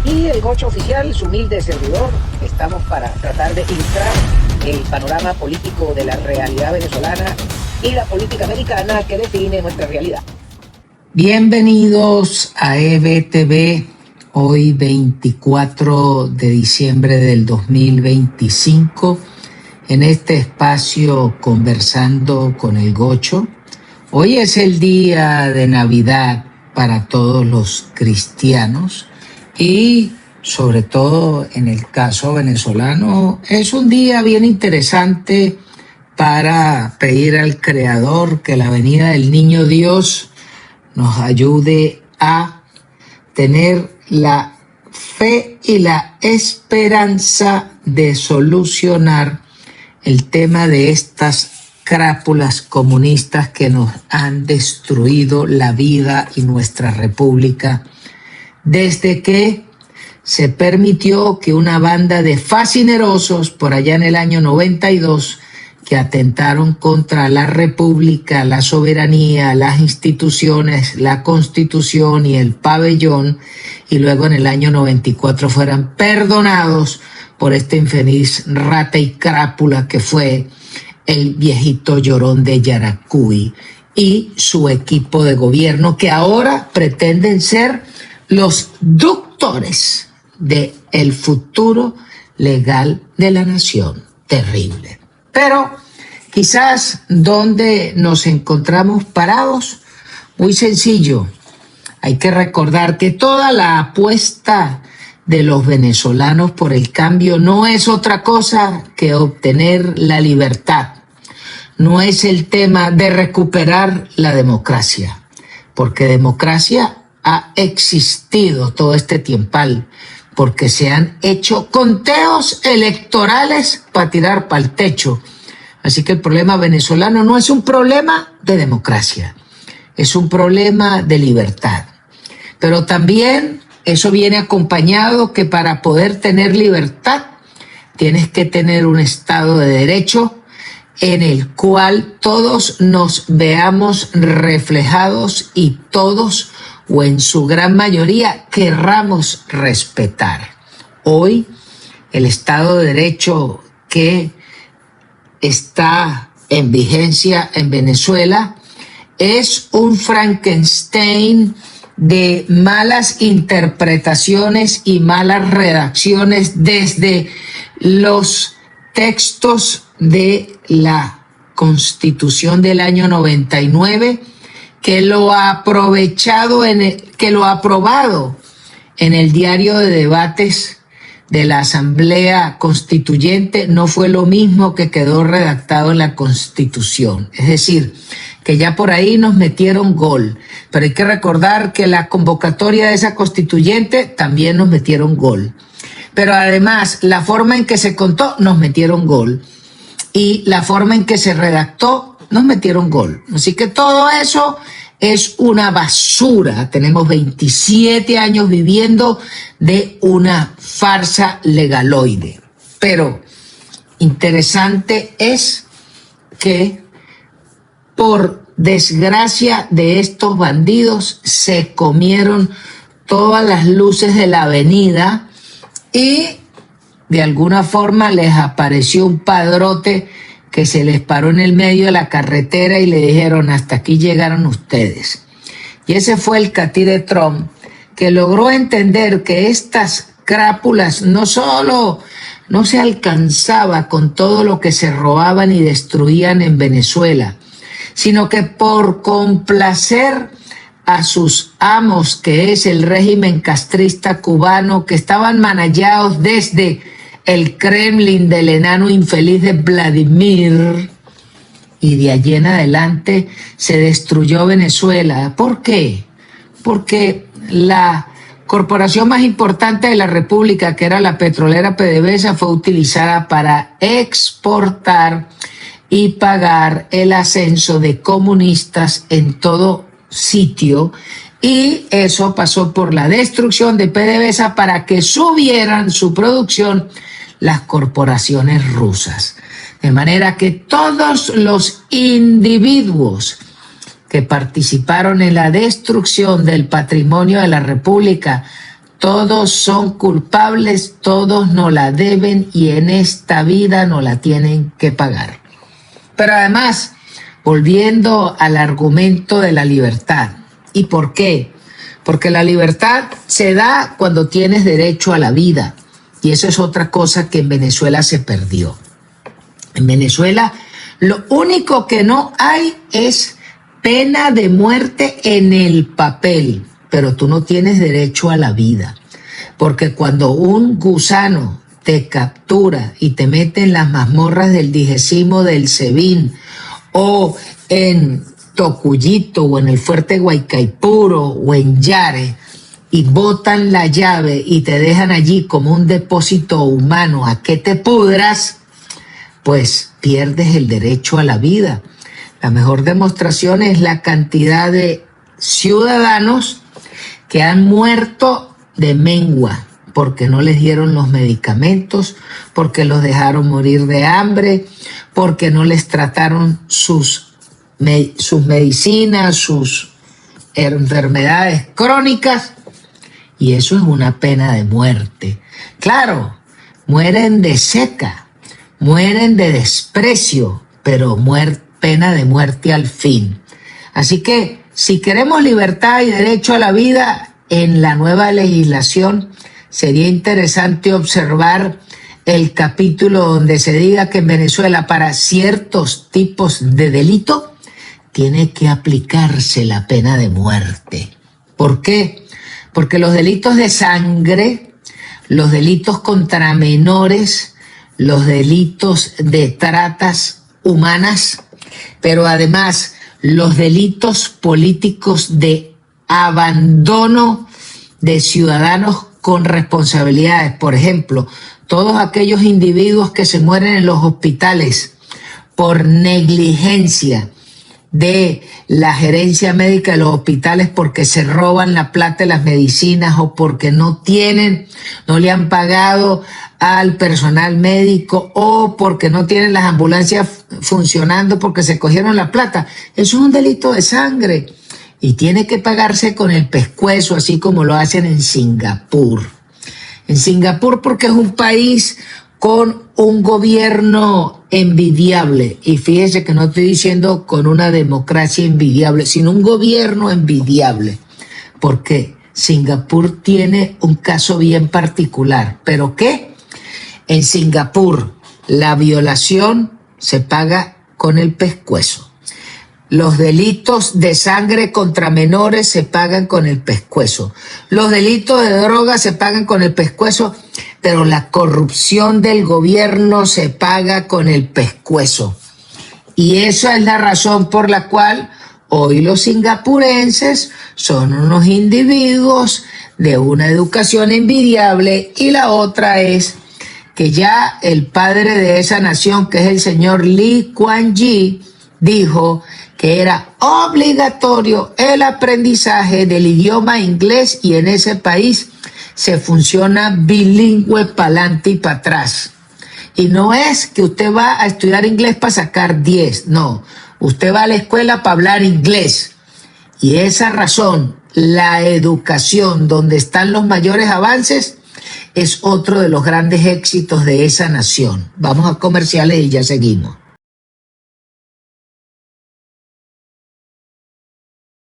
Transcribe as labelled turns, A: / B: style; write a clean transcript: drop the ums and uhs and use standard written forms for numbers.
A: Y el Gocho Oficial, su humilde servidor, estamos para tratar de ilustrar el panorama político de la realidad venezolana y la política americana que define nuestra realidad. Bienvenidos a EBTV, hoy 24 de diciembre del 2025, en este espacio conversando con el Gocho. Hoy es el día de Navidad para todos los cristianos y sobre todo en el caso venezolano es un día bien interesante para pedir al Creador que la venida del Niño Dios nos ayude a tener la fe y la esperanza de solucionar el tema de estas crápulas comunistas que nos han destruido la vida y nuestra república desde que se permitió que una banda de fascinerosos por allá en el año 92 que atentaron contra la república, la soberanía, las instituciones, la constitución y el pabellón, y luego en el año 94 fueran perdonados por este infeliz rata y crápula que fue el viejito llorón de Yaracuy y su equipo de gobierno, que ahora pretenden ser los doctores del futuro legal de la nación. Terrible. Pero quizás donde nos encontramos parados, muy sencillo. Hay que recordar que toda la apuesta de los venezolanos por el cambio no es otra cosa que obtener la libertad. No es el tema de recuperar la democracia, porque democracia ha existido todo este tiempal, porque se han hecho conteos electorales para tirar para el techo. Así que el problema venezolano no es un problema de democracia, es un problema de libertad. Pero también eso viene acompañado que para poder tener libertad tienes que tener un Estado de Derecho en el cual todos nos veamos reflejados y todos, o en su gran mayoría, querramos respetar. Hoy, el Estado de Derecho que está en vigencia en Venezuela es un Frankenstein de malas interpretaciones y malas redacciones desde los textos de la Constitución del año 99, que lo ha aprobado en el diario de debates de la Asamblea Constituyente no fue lo mismo que quedó redactado en la Constitución. Es decir, que ya por ahí nos metieron gol. Pero hay que recordar que la convocatoria de esa Constituyente también nos metieron gol. Pero además, la forma en que se contó, nos metieron gol. Y la forma en que se redactó, nos metieron gol. Así que todo eso es una basura. Tenemos 27 años viviendo de una farsa legaloide. Pero interesante es que por desgracia de estos bandidos se comieron todas las luces de la avenida y de alguna forma les apareció un padrote que se les paró en el medio de la carretera y le dijeron: hasta aquí llegaron ustedes. Y ese fue el catire Trump, que logró entender que estas crápulas no solo no se alcanzaba con todo lo que se robaban y destruían en Venezuela, sino que por complacer a sus amos, que es el régimen castrista cubano, que estaban manallados desde el Kremlin del enano infeliz de Vladimir, y de allí en adelante se destruyó Venezuela. ¿Por qué? Porque la corporación más importante de la República, que era la petrolera PDVSA, fue utilizada para exportar y pagar el ascenso de comunistas en todo sitio, y eso pasó por la destrucción de PDVSA para que subieran su producción las corporaciones rusas. De manera que todos los individuos que participaron en la destrucción del patrimonio de la República, todos son culpables, todos nos la deben y en esta vida nos la tienen que pagar. Pero además, volviendo al argumento de la libertad. ¿Y por qué? Porque la libertad se da cuando tienes derecho a la vida. Y eso es otra cosa que en Venezuela se perdió. En Venezuela lo único que no hay es pena de muerte en el papel, pero tú no tienes derecho a la vida. Porque cuando un gusano te captura y te mete en las mazmorras del Digésimo del Sebin o en Tocuyito o en el fuerte Guaycaipuro o en Yare y botan la llave y te dejan allí como un depósito humano a que te pudras, pues pierdes el derecho a la vida. La mejor demostración es la cantidad de ciudadanos que han muerto de mengua porque no les dieron los medicamentos, porque los dejaron morir de hambre, porque no les trataron sus medicinas, sus enfermedades crónicas, y eso es una pena de muerte. Claro, mueren de seca, mueren de desprecio, pero pena de muerte al fin. Así que si queremos libertad y derecho a la vida en la nueva legislación, sería interesante observar el capítulo donde se diga que en Venezuela para ciertos tipos de delito tiene que aplicarse la pena de muerte. ¿Por qué? Porque los delitos de sangre, los delitos contra menores, los delitos de tratas humanas, pero además los delitos políticos de abandono de ciudadanos con responsabilidades. Por ejemplo, todos aquellos individuos que se mueren en los hospitales por negligencia de la gerencia médica de los hospitales porque se roban la plata de las medicinas o porque no le han pagado al personal médico o porque no tienen las ambulancias funcionando porque se cogieron la plata. Eso es un delito de sangre y tiene que pagarse con el pescuezo, así como lo hacen en Singapur. En Singapur porque es un país con un gobierno envidiable, y fíjese que no estoy diciendo con una democracia envidiable, sino un gobierno envidiable, porque Singapur tiene un caso bien particular. ¿Pero qué? En Singapur la violación se paga con el pescuezo. Los delitos de sangre contra menores se pagan con el pescuezo. Los delitos de droga se pagan con el pescuezo, pero la corrupción del gobierno se paga con el pescuezo. Y esa es la razón por la cual hoy los singapurenses son unos individuos de una educación envidiable, y la otra es que ya el padre de esa nación, que es el señor Lee Kuan Yew, dijo que era obligatorio el aprendizaje del idioma inglés, y en ese país se funciona bilingüe para adelante y para atrás. Y no es que usted va a estudiar inglés para sacar 10, no, usted va a la escuela para hablar inglés. Y esa razón, la educación, donde están los mayores avances, es otro de los grandes éxitos de esa nación. Vamos a comerciales y ya seguimos.